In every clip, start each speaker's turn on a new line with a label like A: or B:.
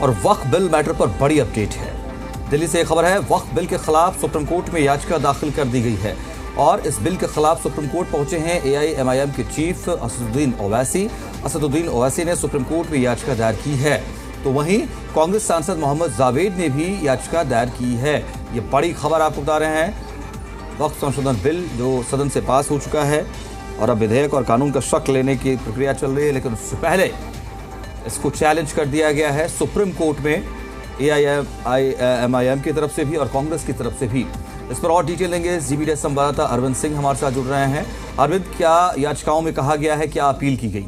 A: और वक्फ bill matter पर बड़ी अपडेट है। दिल्ली से खबर है, वक्फ बिल के खिलाफ सुप्रीम कोर्ट में याचिका दाखिल कर दी गई है और इस बिल के खिलाफ सुप्रीम कोर्ट पहुंचे हैं AIMIM के चीफ असदुद्दीन ओवैसी ने सुप्रीम कोर्ट में याचिका दायर की है। तो वहीं कांग्रेस सांसद मोहम्मद जावेद ने भी याचिका दायर की है। ये बड़ी खबर आपको बता रहे हैं। वक्फ संशोधन बिल जो सदन से पास हो चुका है और अब विधेयक और कानून का शक लेने की प्रक्रिया चल रही है, लेकिन उससे पहले इसको चैलेंज कर दिया गया है सुप्रीम कोर्ट में AIMIM की तरफ से भी और कांग्रेस की तरफ से भी। इस पर और डिटेल लेंगे। ZB संवाददाता अरविंद सिंह हमारे साथ जुड़ रहे हैं। अरविंद, क्या याचिकाओं में कहा गया है, क्या अपील की गई?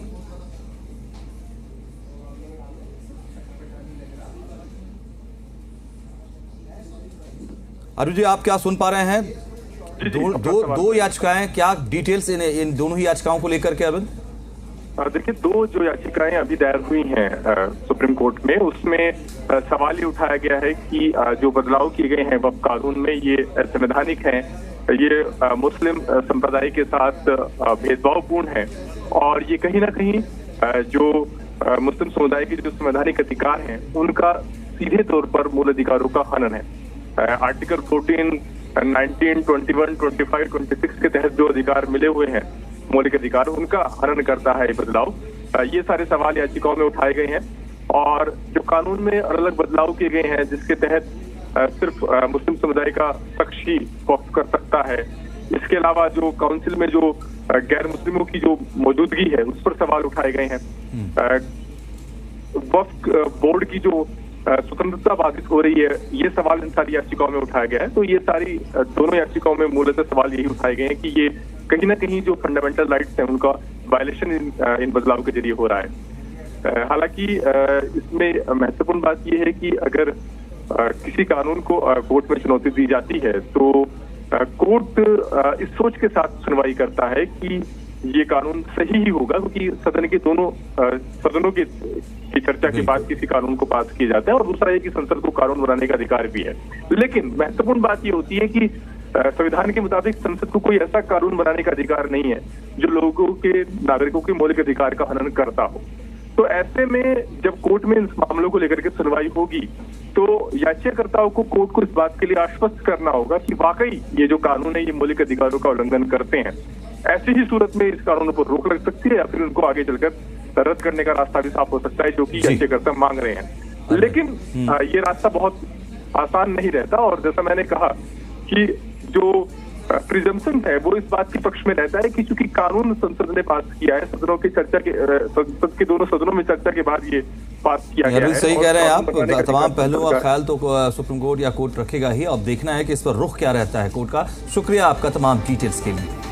A: अरविंद जी, आप क्या सुन पा रहे हैं? दो याचिकाएं, क्या डिटेल्स इन दोनों ही याचिकाओं को लेकर के अरविंद?
B: देखिए, दो जो याचिकाएं अभी दायर हुई हैं सुप्रीम कोर्ट में, उसमें सवाल ये उठाया गया है कि जो बदलाव किए गए हैं वक्फ कानून में, ये संवैधानिक हैं, ये मुस्लिम संप्रदाय के साथ भेदभावपूर्ण है और ये कहीं ना कहीं जो मुस्लिम समुदाय के जो संवैधानिक अधिकार हैं उनका सीधे तौर पर मूल अधिकारों का हनन है। आर्टिकल 14, 19, 21, 25, 26 के तहत जो अधिकार मिले हुए हैं, मौलिक अधिकार, उनका हनन करता है ये बदलाव। ये सारे सवाल याचिकाओं में उठाए गए हैं और जो कानून में अलग अलग बदलाव किए गए हैं जिसके तहत सिर्फ मुस्लिम समुदाय का शख्स ही वक्फ कर सकता है, इसके अलावा जो काउंसिल में जो गैर मुस्लिमों की जो मौजूदगी है उस पर सवाल उठाए गए हैं। वक्फ बोर्ड की जो स्वतंत्रता बाधित हो रही है, ये सवाल इन सारी याचिकाओं में उठाया गया है। तो ये सारी दोनों याचिकाओं में मूलतः सवाल यही उठाए गए हैं कि ये कहीं ना कहीं जो फंडामेंटल राइट्स हैं उनका वायलेशन इन बदलाव के जरिए हो रहा है। हालांकि इसमें महत्वपूर्ण बात यह है कि अगर किसी कानून को कोर्ट में चुनौती दी जाती है तो कोर्ट इस सोच के साथ सुनवाई करता है कि ये कानून सही ही होगा, क्योंकि सदन के दोनों सदनों की चर्चा के बाद किसी कानून को पास किया जाता है और दूसरा ये कि संसद को कानून बनाने का अधिकार भी है। लेकिन महत्वपूर्ण बात ये होती है कि संविधान के मुताबिक संसद को कोई ऐसा कानून बनाने का अधिकार नहीं है जो लोगों के, नागरिकों के मौलिक अधिकार का हनन करता हो। तो ऐसे में जब कोर्ट में इन मामलों को लेकर के सुनवाई होगी तो याचिकाकर्ताओं को कोर्ट को इस बात के लिए आश्वस्त करना होगा कि वाकई ये जो कानून है ये मौलिक अधिकारों का उल्लंघन करते हैं। ऐसी ही सूरत में इस कानून पर रोक लग सकती है या फिर उनको आगे चलकर रद्द करने का रास्ता भी साफ हो सकता है, जो कि याचिकाकर्ता मांग रहे हैं। लेकिन ये रास्ता बहुत आसान नहीं रहता और जैसा मैंने कहा कि जो प्रिजम्पशन है वो इस बात के पक्ष में रहता है कि चूंकि कानून संसद ने पास किया है, सदनों की चर्चा के संसद के दोनों सदनों में चर्चा के बाद ये पास किया गया है।
A: सही कह रहे हैं आप, तमाम पहलुओं का ख्याल तो सुप्रीम कोर्ट या कोर्ट रखेगा ही। अब देखना है कि इस पर रुख क्या रहता है कोर्ट का। शुक्रिया आपका तमाम डिटेल्स के लिए।